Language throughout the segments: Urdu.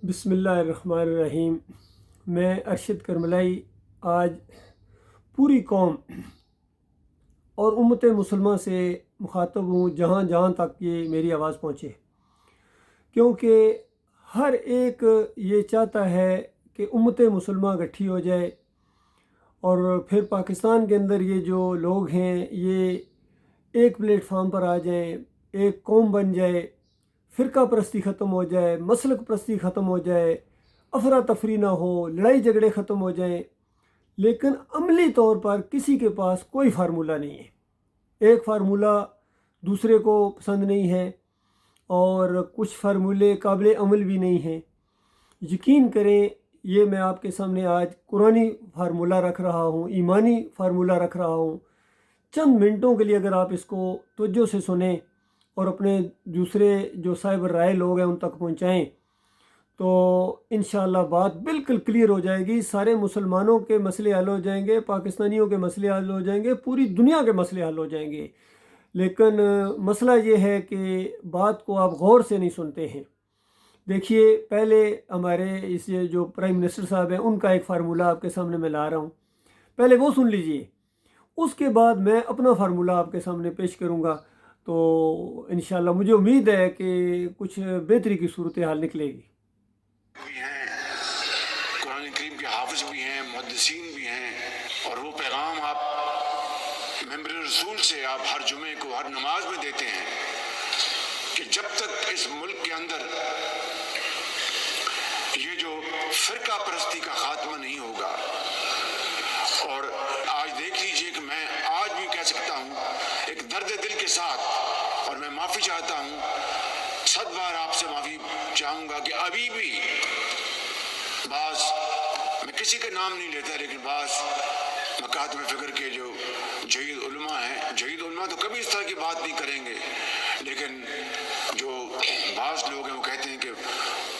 بسم اللہ الرحمن الرحیم۔ میں ارشد کرملائی آج پوری قوم اور امت مسلمہ سے مخاطب ہوں، جہاں جہاں تک یہ میری آواز پہنچے، کیونکہ ہر ایک یہ چاہتا ہے کہ امت مسلمہ اکٹھی ہو جائے اور پھر پاکستان کے اندر یہ جو لوگ ہیں یہ ایک پلیٹ فارم پر آ جائیں، ایک قوم بن جائے، فرقہ پرستی ختم ہو جائے، مسلک پرستی ختم ہو جائے، افراتفری نہ ہو، لڑائی جھگڑے ختم ہو جائیں۔ لیکن عملی طور پر کسی کے پاس کوئی فارمولہ نہیں ہے، ایک فارمولہ دوسرے کو پسند نہیں ہے اور کچھ فارمولے قابل عمل بھی نہیں ہیں۔ یقین کریں، یہ میں آپ کے سامنے آج قرآنی فارمولہ رکھ رہا ہوں، ایمانی فارمولہ رکھ رہا ہوں۔ چند منٹوں کے لیے اگر آپ اس کو توجہ سے سنیں اور اپنے دوسرے جو صاحب رائے لوگ ہیں ان تک پہنچائیں تو انشاءاللہ بات بالکل کلیئر ہو جائے گی۔ سارے مسلمانوں کے مسئلے حل ہو جائیں گے، پاکستانیوں کے مسئلے حل ہو جائیں گے، پوری دنیا کے مسئلے حل ہو جائیں گے۔ لیکن مسئلہ یہ ہے کہ بات کو آپ غور سے نہیں سنتے ہیں۔ دیکھیے، پہلے ہمارے اس جو پرائم منسٹر صاحب ہیں ان کا ایک فارمولہ آپ کے سامنے میں لا رہا ہوں، پہلے وہ سن لیجئے، اس کے بعد میں اپنا فارمولہ آپ کے سامنے پیش کروں گا، تو انشاءاللہ مجھے امید ہے کہ کچھ بہتری کی صورتحال نکلے گی۔ بھی ہیں، قرآن کریم کے حافظ بھی ہیں، محدثین بھی ہیں، اور وہ پیغام آپ ممبر رسول سے آپ ہر جمعے کو ہر نماز میں دیتے ہیں کہ جب تک اس ملک کے اندر یہ جو فرقہ پرستی کا خاتمہ نہیں ہوگا، اور آج دیکھ لیجئے کہ میں آج بھی کہہ سکتا ہوں ایک درد دل کے ساتھ، اور میں معافی چاہتا ہوں، 100 بار آپ سے معافی چاہوں گا کہ ابھی بھی بعض، میں کسی کا نام نہیں لیتا، لیکن بعض مکاتب فکر کے جو جہید علماء ہیں، جہید علماء تو کبھی اس طرح کی بات نہیں کریں گے، لیکن جو بعض لوگ ہیں وہ کہتے ہیں کہ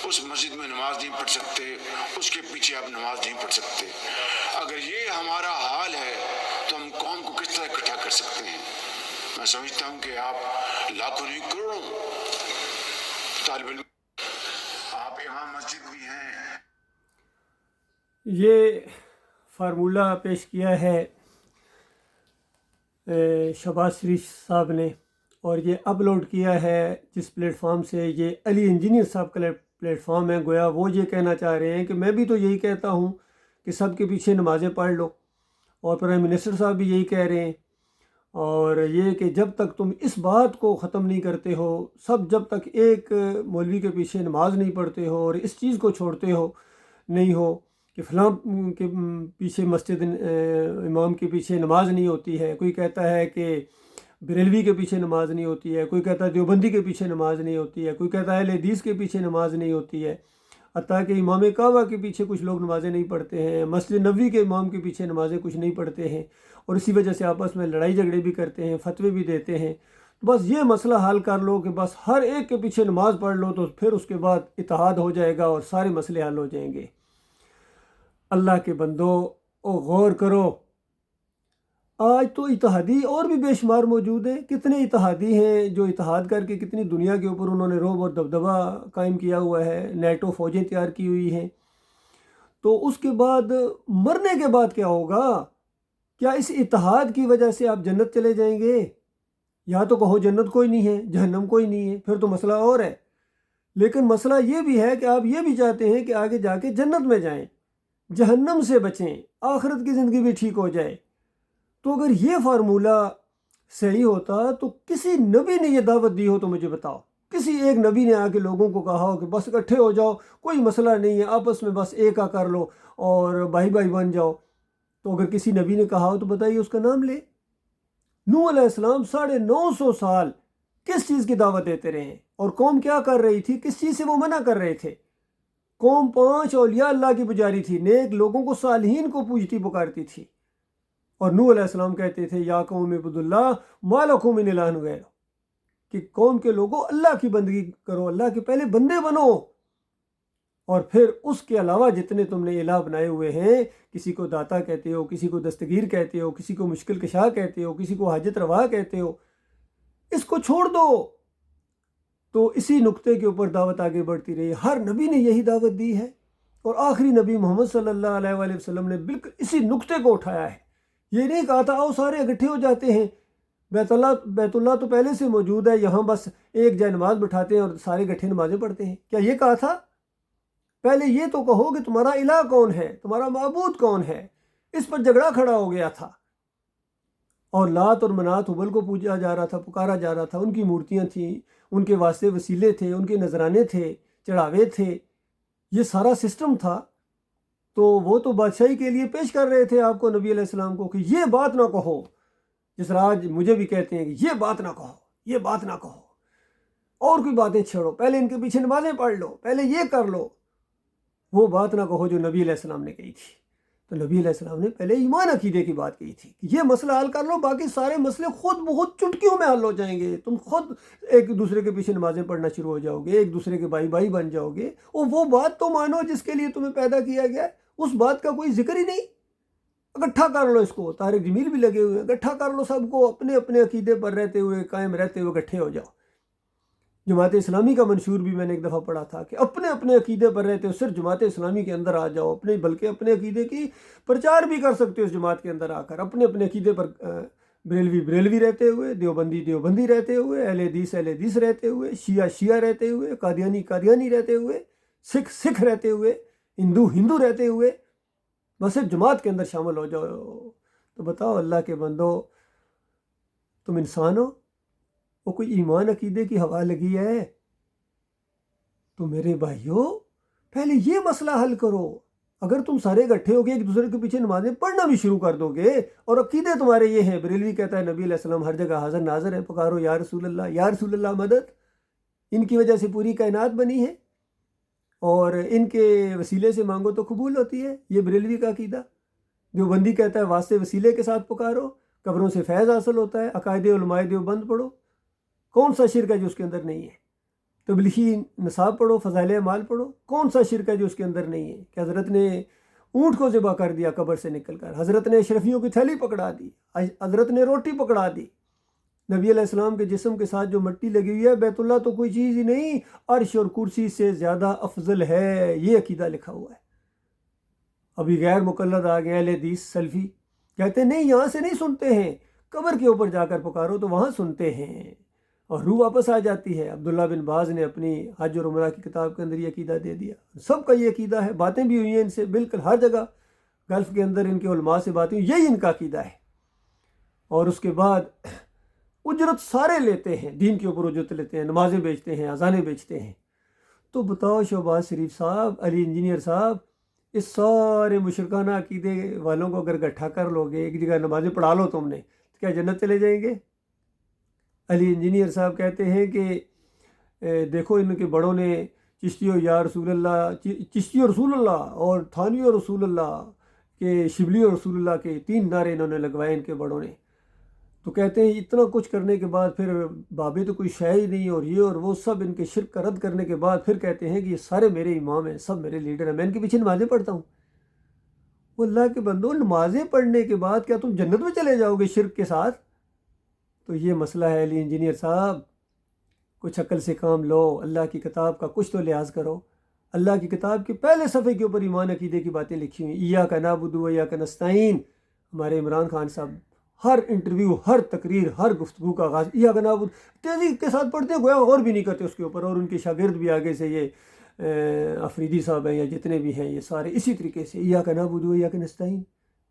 اس مسجد میں نماز نہیں پڑھ سکتے، اس کے پیچھے آپ نماز نہیں پڑھ سکتے۔ اگر یہ ہمارا حال ہے تو ہم قوم کو کس طرح اکٹھا کر سکتے ہیں؟ میں سمجھتا ہوں کہ آپ لاکھوں نہیں کروڑوں طالب علم، آپ امام مسجد بھی ہیں۔ یہ فارمولہ پیش کیا ہے شہباز شریف صاحب نے، اور یہ اپلوڈ کیا ہے جس پلیٹ فارم سے، یہ علی انجینئر صاحب کا پلیٹ فارم ہے۔ گویا وہ یہ کہنا چاہ رہے ہیں کہ میں بھی تو یہی کہتا ہوں کہ سب کے پیچھے نمازیں پڑھ لو، اور پرائم منسٹر صاحب بھی یہی کہہ رہے ہیں، اور یہ کہ جب تک تم اس بات کو ختم نہیں کرتے ہو، سب جب تک ایک مولوی کے پیچھے نماز نہیں پڑھتے ہو اور اس چیز کو چھوڑتے ہو نہیں ہو کہ فلاں کے پیچھے مسجد امام کے پیچھے نماز نہیں ہوتی ہے، کوئی کہتا ہے کہ بریلوی کے پیچھے نماز نہیں ہوتی ہے، کوئی کہتا ہے دیوبندی کے پیچھے نماز نہیں ہوتی ہے، کوئی کہتا ہے اہل حدیث کے پیچھے نماز نہیں ہوتی ہے، حتیٰ کہ امام کعبہ کے پیچھے کچھ لوگ نمازیں نہیں پڑھتے ہیں، مسجد نبوی کے امام کے پیچھے نمازیں کچھ نہیں پڑھتے ہیں، اور اسی وجہ سے آپس میں لڑائی جھگڑے بھی کرتے ہیں، فتوے بھی دیتے ہیں۔ بس یہ مسئلہ حل کر لو کہ بس ہر ایک کے پیچھے نماز پڑھ لو، تو پھر اس کے بعد اتحاد ہو جائے گا اور سارے مسئلے حل ہو جائیں گے۔ اللہ کے بندو، او غور کرو، آج تو اتحادی اور بھی بے شمار موجود ہیں۔ کتنے اتحادی ہیں جو اتحاد کر کے کتنی دنیا کے اوپر انہوں نے رعب اور دبدبہ قائم کیا ہوا ہے، نیٹو فوجیں تیار کی ہوئی ہیں۔ تو اس کے بعد مرنے کے بعد کیا ہوگا؟ کیا اس اتحاد کی وجہ سے آپ جنت چلے جائیں گے؟ یا تو کہو جنت کوئی نہیں ہے، جہنم کوئی نہیں ہے، پھر تو مسئلہ اور ہے۔ لیکن مسئلہ یہ بھی ہے کہ آپ یہ بھی چاہتے ہیں کہ آگے جا کے جنت میں جائیں، جہنم سے بچیں، آخرت کی زندگی بھی ٹھیک ہو جائے۔ تو اگر یہ فارمولہ صحیح ہوتا تو کسی نبی نے یہ دعوت دی ہو تو مجھے بتاؤ، کسی ایک نبی نے آ کے لوگوں کو کہا ہو کہ بس اکٹھے ہو جاؤ، کوئی مسئلہ نہیں ہے، آپس میں بس ایک کر لو اور بھائی بھائی بن جاؤ۔ تو اگر کسی نبی نے کہا ہو تو بتائیے، اس کا نام لے۔ نوح علیہ السلام 950 سال کس چیز کی دعوت دیتے رہے ہیں، اور قوم کیا کر رہی تھی، کس چیز سے وہ منع کر رہے تھے؟ قوم 5 اولیاء اللہ کی پجاری تھی، نیک لوگوں کو، صالحین کو پوجتی پکارتی تھی، اور نوح علیہ السلام کہتے تھے یا قوم اعبدوا اللہ ما لکم من الہ غیرہ، کہ قوم کے لوگوں اللہ کی بندگی کرو، اللہ کے پہلے بندے بنو، اور پھر اس کے علاوہ جتنے تم نے الہ بنائے ہوئے ہیں، کسی کو داتا کہتے ہو، کسی کو دستگیر کہتے ہو، کسی کو مشکل کشا کہتے ہو، کسی کو حاجت روا کہتے ہو، اس کو چھوڑ دو۔ تو اسی نقطے کے اوپر دعوت آگے بڑھتی رہی. ہر نبی نے یہی دعوت دی ہے، اور آخری نبی محمد صلی اللہ علیہ وآلہ وسلم نے بالکل اسی نقطے کو اٹھایا ہے. یہ نہیں کہا تھا آؤ سارے اکٹھے ہو جاتے ہیں، بیت اللہ تو پہلے سے موجود ہے، یہاں بس ایک جائے نماز بٹھاتے ہیں اور سارے اکٹھے نمازیں پڑھتے ہیں. کیا یہ کہا تھا؟ پہلے یہ تو کہو کہ تمہارا الہ کون ہے، تمہارا معبود کون ہے. اس پر جھگڑا کھڑا ہو گیا تھا، اور لات اور منات حبل کو پوجا جا رہا تھا، پکارا جا رہا تھا. ان کی مورتیاں تھیں، ان کے واسطے وسیلے تھے، ان کے نذرانے تھے، چڑھاوے تھے، یہ سارا سسٹم تھا. تو وہ تو بادشاہی کے لیے پیش کر رہے تھے آپ کو، نبی علیہ السلام کو، کہ یہ بات نہ کہو. جس طرح آج مجھے بھی کہتے ہیں کہ یہ بات نہ کہو، یہ بات نہ کہو، اور کوئی باتیں چھیڑو، پہلے ان کے پیچھے نمازیں پڑھ لو، پہلے یہ کر لو. وہ بات نہ کہو جو نبی علیہ السلام نے کہی تھی. تو نبی علیہ السلام نے پہلے ایمان عقیدے کی بات کہی تھی کہ یہ مسئلہ حل کر لو، باقی سارے مسئلے خود بخود چٹکیوں میں حل ہو جائیں گے. تم خود ایک دوسرے کے پیچھے نمازیں پڑھنا شروع ہو جاؤ گے، ایک دوسرے کے بھائی بھائی بن جاؤ گے. اور وہ بات تو مانو جس کے لیے تمہیں پیدا کیا گیا ہے، اس بات کا کوئی ذکر ہی نہیں. اکٹھا کر لو اس کو. طارق جمیل بھی لگے ہوئے ہیں، اکٹھا کر لو سب کو، اپنے اپنے عقیدے پر رہتے ہوئے، قائم رہتے ہوئے اکٹھے ہو جاؤ. جماعت اسلامی کا منشور بھی میں نے ایک دفعہ پڑھا تھا کہ اپنے اپنے عقیدے پر رہتے ہو، صرف جماعت اسلامی کے اندر آ جاؤ، بلکہ اپنے عقیدے کی پرچار بھی کر سکتے ہو اس جماعت کے اندر آ کر. اپنے اپنے عقیدے پر بریلوی رہتے ہوئے، دیوبندی رہتے ہوئے، اہل حدیث رہتے ہوئے، شیعہ رہتے ہوئے، قادیانی رہتے ہوئے، سکھ رہتے ہوئے، ہندو رہتے ہوئے، بس صرف جماعت کے اندر شامل ہو جاؤ. تو بتاؤ اللہ کے بندو، تم انسان ہو؟ وہ کوئی ایمان عقیدے کی ہوا لگی ہے؟ تو میرے بھائیو، پہلے یہ مسئلہ حل کرو. اگر تم سارے اکٹھے ہو گے ایک دوسرے کے پیچھے نمازیں پڑھنا بھی شروع کر دو گے، اور عقیدے تمہارے یہ ہیں، بریلوی کہتا ہے نبی علیہ السلام ہر جگہ حاضر ناظر ہے، پکارو یا رسول اللہ، یا رسول اللہ مدد. ان کی وجہ سے پوری کائنات بنی ہے، اور ان کے وسیلے سے مانگو تو قبول ہوتی ہے. یہ بریلوی کا عقیدہ. دیوبندی کہتا ہے واسطے وسیلے کے ساتھ پکارو، قبروں سے فیض حاصل ہوتا ہے. عقائد علماء دیوبند پڑھو، کون سا شرک ہے جو اس کے اندر نہیں ہے. تبلیغی نصاب پڑھو، فضائل اعمال پڑھو، کون سا شرک ہے جو اس کے اندر نہیں ہے. کہ حضرت نے اونٹ کو ذبح کر دیا قبر سے نکل کر، حضرت نے اشرفیوں کی تھیلی پکڑا دی، حضرت نے روٹی پکڑا دی. نبی علیہ السلام کے جسم کے ساتھ جو مٹی لگی ہوئی ہے، بیت اللہ تو کوئی چیز ہی نہیں، عرش اور کرسی سے زیادہ افضل ہے. یہ عقیدہ لکھا ہوا ہے. ابھی غیر مقلد آ گئے، اہل حدیث سلفی، کہتے ہیں نہیں یہاں سے نہیں سنتے ہیں، قبر کے اوپر جا کر پکارو تو وہاں سنتے ہیں، اور روح واپس آ جاتی ہے. عبداللہ بن باز نے اپنی حج اور عمرہ کی کتاب کے اندر یہ عقیدہ دے دیا. سب کا یہ عقیدہ ہے، باتیں بھی ہوئی ہیں ان سے، بالکل ہر جگہ گلف کے اندر ان کے علماء سے باتیں ہوئی، یہی ان کا عقیدہ ہے. اور اس کے بعد اجرت سارے لیتے ہیں، دین کے اوپر اجرت لیتے ہیں، نمازیں بیچتے ہیں، اذانیں بیچتے ہیں. تو بتاؤ شہباز شریف صاحب، علی انجینئر صاحب، اس سارے مشرکانہ عقیدے والوں کو اگر اکٹھا کر لو گے، ایک جگہ نمازیں پڑھا لو تم نے، تو کیا جنت چلے جائیں گے؟ علی انجینئر صاحب کہتے ہیں کہ دیکھو ان کے بڑوں نے چشتی و یا رسول اللہ، چشتی و رسول اللہ اور تھانوی و رسول اللہ کے، شبلی و رسول اللہ کے 3 نعرے انہوں نے لگوائے ان کے بڑوں نے. تو کہتے ہیں اتنا کچھ کرنے کے بعد پھر بابے تو کوئی شے ہی نہیں، اور یہ اور وہ سب ان کے شرک کا رد کرنے کے بعد پھر کہتے ہیں کہ یہ سارے میرے امام ہیں، سب میرے لیڈر ہیں، میں ان کے پیچھے نمازیں پڑھتا ہوں. وہ اللہ کے بندو، نمازیں پڑھنے کے بعد کیا تم جنت میں چلے جاؤ گے شرک کے ساتھ؟ تو یہ مسئلہ ہے علی انجینئر صاحب. کچھ عقل سے کام لو، اللہ کی کتاب کا کچھ تو لحاظ کرو. اللہ کی کتاب کے پہلے صفحے کے اوپر ایمان عقیدے کی باتیں لکھی ہوئی. ایاک نعبد و ایاک نستعین. ہمارے عمران خان صاحب ہر انٹرویو، ہر تقریر، ہر گفتگو کا آغاز ایاک نعبد تیزی کے ساتھ پڑھتے ہیں، گویا غور بھی نہیں کرتے اس کے اوپر. اور ان کے شاگرد بھی آگے سے، یہ افریدی صاحب ہیں یا جتنے بھی ہیں، یہ سارے اسی طریقے سے ایاک نعبد و ایاک نستعین،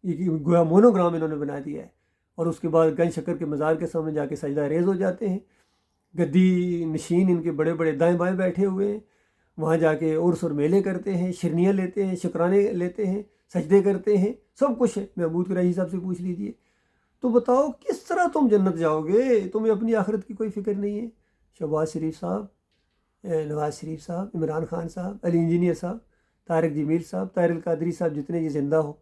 یہ گویا مونوگرام انہوں نے بنا دیا ہے. اور اس کے بعد گنج شکر کے مزار کے سامنے جا کے سجدہ ریز ہو جاتے ہیں. گدی نشین ان کے بڑے بڑے دائیں بائیں بیٹھے ہوئے ہیں، وہاں جا کے عرس اور میلے کرتے ہیں، شرنیاں لیتے ہیں، شکرانے لیتے ہیں، سجدے کرتے ہیں، سب کچھ ہے. محمود قریشی صاحب سے پوچھ لیجئے. تو بتاؤ کس طرح تم جنت جاؤ گے؟ تمہیں اپنی آخرت کی کوئی فکر نہیں ہے. شہباز شریف صاحب، نواز شریف صاحب، عمران خان صاحب، علی انجینئر صاحب، طارق جمیل صاحب، طاہر القادری صاحب، جتنے یہ زندہ ہو،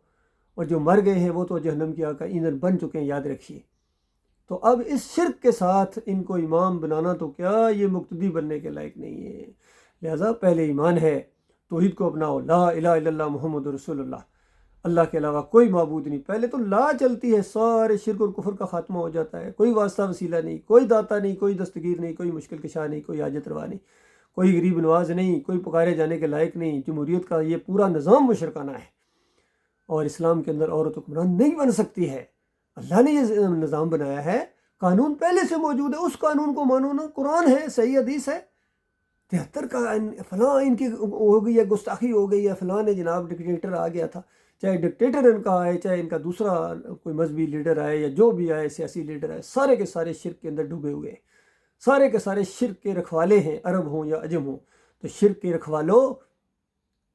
اور جو مر گئے ہیں وہ تو جہنم کی آگ کا ایندھن بن چکے ہیں، یاد رکھیے. تو اب اس شرک کے ساتھ ان کو امام بنانا تو کیا، یہ مقتدی بننے کے لائق نہیں ہے. لہذا پہلے ایمان ہے، توحید کو اپناؤ، لا الہ الا اللہ محمد رسول اللہ. اللہ کے علاوہ کوئی معبود نہیں. پہلے تو لا چلتی ہے، سارے شرک اور کفر کا خاتمہ ہو جاتا ہے. کوئی واسطہ وسیلہ نہیں، کوئی داتا نہیں، کوئی دستگیر نہیں، کوئی مشکل کشا نہیں، کوئی حاجت روا نہیں، کوئی غریب نواز نہیں، کوئی پکارے جانے کے لائق نہیں. جمہوریت کا یہ پورا نظام مشرکانہ ہے، اور اسلام کے اندر عورت حکمران نہیں بن سکتی ہے. اللہ نے یہ نظام بنایا ہے، قانون پہلے سے موجود ہے، اس قانون کو مانو نا. قرآن ہے، صحیح حدیث ہے. 73 کا فلاں ان کی ہو گئی ہے، گستاخی ہو گئی ہے، فلاں نے جناب ڈکٹیٹر آ گیا تھا. چاہے ڈکٹیٹر ان کا آئے، چاہے ان کا دوسرا کوئی مذہبی لیڈر آئے، یا جو بھی آئے سیاسی لیڈر آئے، سارے کے سارے شرک کے اندر ڈوبے ہوئے ہیں. سارے کے سارے شرک کے رکھوالے ہیں، عرب ہوں یا عجم ہوں. تو شرک کے رکھوالو،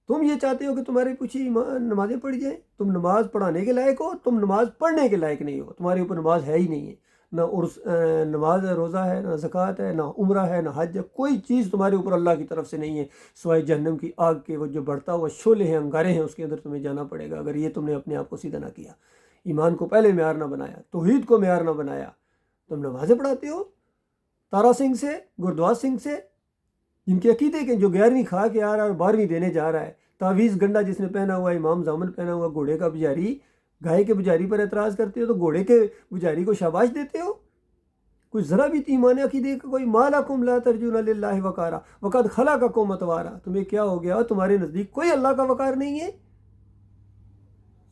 تم یہ چاہتے ہو کہ تمہارے کچھ ہی نمازیں پڑھ جائیں؟ تم نماز پڑھانے کے لائق ہو، تم نماز پڑھنے کے لائق نہیں ہو. تمہارے اوپر نماز ہے ہی نہیں ہے، نہ نماز روزہ ہے، نہ زکوٰۃ ہے، نہ عمرہ ہے، نہ حج ہے. کوئی چیز تمہارے اوپر اللہ کی طرف سے نہیں ہے سوائے جہنم کی آگ کے وہ جو بڑھتا ہوا شعلے ہیں، انگارے ہیں، اس کے اندر تمہیں جانا پڑے گا اگر یہ تم نے اپنے آپ کو سیدھا نہ کیا. ایمان کو پہلے معیار نہ بنایا، توحید کو معیار نہ بنایا. تم نمازیں پڑھاتے ہو تارا سنگھ سے، گردوار سنگھ سے، جن کے عقیدے کے جو 11ویں کھا کے آ رہا ہے اور 12ویں دینے جا رہا ہے. تعویذ گنڈا جس نے پہنا ہوا، امام زامن پہنا ہوا، گھوڑے کا پجاری، گائے کے پجاری پر اعتراض کرتے ہو تو گھوڑے کے پجاری کو شاباش دیتے ہو. کوئی ذرا بھی ایمان عقیدے کا کوئی ما لکم لا ترجون للہ وقارا وقد خلقکم اطوارا. تمہیں کیا ہو گیا؟ تمہارے نزدیک کوئی اللہ کا وقار نہیں ہے.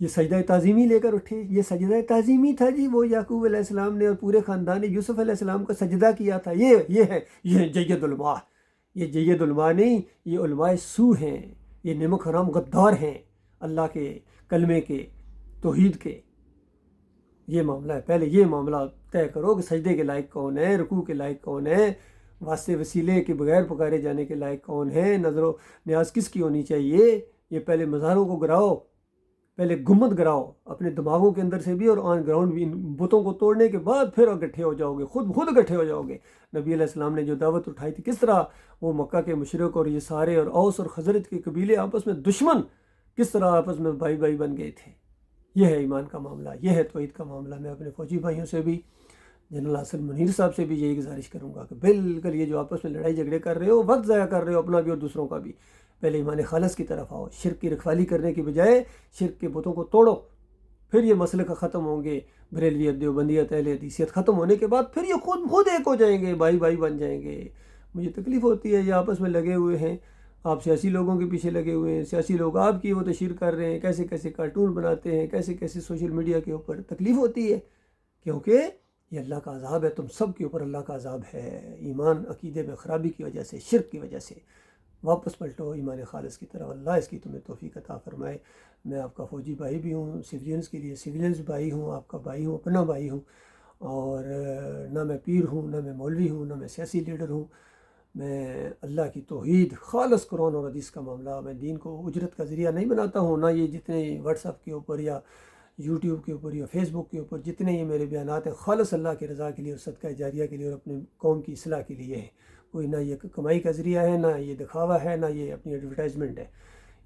یہ سجدہ تعظیمی لے کر اٹھے. یہ سجدہ تعظیمی تھا جی، وہ یعقوب علیہ السلام نے اور پورے خاندان یوسف علیہ السلام کا سجدہ کیا تھا. یہ ہے جید علماء. یہ جید علماء نہیں، یہ علماء سو ہیں. یہ نمک حرام غدار ہیں اللہ کے کلمے کے، توحید کے. یہ معاملہ ہے. پہلے یہ معاملہ طے کرو کہ سجدے کے لائق کون ہے، رکوع کے لائق کون ہے، واسطے وسیلے کے بغیر پکارے جانے کے لائق کون ہے، نظر و نیاز کس کی ہونی چاہیے. یہ پہلے مزاروں کو گراؤ، پہلے گنبد گراؤ اپنے دماغوں کے اندر سے بھی، اور آن گراؤنڈ بھی. ان بتوں کو توڑنے کے بعد پھر اکٹھے ہو جاؤ گے، خود اکٹھے ہو جاؤ گے. نبی علیہ السلام نے جو دعوت اٹھائی تھی، کس طرح وہ مکہ کے مشرک اور یہ سارے اور اوس اور خزرج کے قبیلے آپس میں دشمن، کس طرح آپس میں بھائی بھائی بن گئے تھے. یہ ہے ایمان کا معاملہ، یہ ہے توحید کا معاملہ. میں اپنے فوجی بھائیوں سے بھی، جنرل حسن منیر صاحب سے بھی یہی گزارش کروں گا کہ بالکل یہ جو آپس میں لڑائی جھگڑے کر رہے ہو، وقت ضائع کر رہے ہو اپنا بھی اور دوسروں کا بھی. پہلے ایمان خالص کی طرف آؤ. شرک کی رکھوالی کرنے کی بجائے شرک کے بتوں کو توڑو. پھر یہ مسئلے کا ختم ہوں گے. بریلویت، دیوبندیت، اہل حدیثیت ختم ہونے کے بعد پھر یہ خود ایک ہو جائیں گے، بھائی بھائی بن جائیں گے. مجھے تکلیف ہوتی ہے یہ آپس میں لگے ہوئے ہیں، آپ سیاسی لوگوں کے پیچھے لگے ہوئے ہیں، سیاسی لوگ آپ کی وہ تشہیر کر رہے ہیں، کیسے کیسے کارٹون بناتے ہیں، کیسے کیسے سوشل میڈیا کے اوپر. تکلیف ہوتی ہے کیونکہ یہ اللہ کا عذاب ہے. تم سب کے اوپر اللہ کا عذاب ہے. ایمان عقیدے میں خرابی کی وجہ سے، شرک کی وجہ سے. واپس پلٹو ایمان خالص کی طرف. اللہ اس کی تمہیں توفیق عطا فرمائے. میں آپ کا فوجی بھائی بھی ہوں، سویلینز کے لیے سویلینز بھائی ہوں، آپ کا بھائی ہوں، اپنا بھائی ہوں. اور نہ میں پیر ہوں، نہ میں مولوی ہوں، نہ میں سیاسی لیڈر ہوں. میں اللہ کی توحید، خالص قرآن اور حدیث کا معاملہ، میں دین کو اجرت کا ذریعہ نہیں بناتا ہوں. نہ یہ جتنے واٹس ایپ کے اوپر یا یوٹیوب کے اوپر یا فیس بک کے اوپر جتنے یہ میرے بیانات ہیں، خالص اللہ کی رضا کے لیے اور صدقہ جاریہ کے لیے اور اپنے قوم کی اصلاح کے لیے ہے. کوئی نہ یہ کمائی کا ذریعہ ہے، نہ یہ دکھاوا ہے، نہ یہ اپنی ایڈورٹائزمنٹ ہے.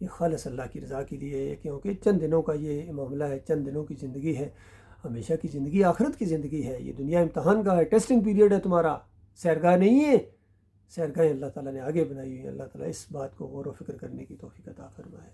یہ خالص اللہ کی رضا کے لیے ہے، کیونکہ چند دنوں کا یہ معاملہ ہے، چند دنوں کی زندگی ہے. ہمیشہ کی زندگی آخرت کی زندگی ہے. یہ دنیا امتحان کا ہے، ٹیسٹنگ پیریڈ ہے تمہارا، سیرگاہ نہیں ہے. سیرگاہیں اللہ تعالیٰ نے آگے بنائی ہوئی ہیں. اللہ تعالیٰ اس بات کو غور و فکر کرنے کی توفیق عطا فرمائے.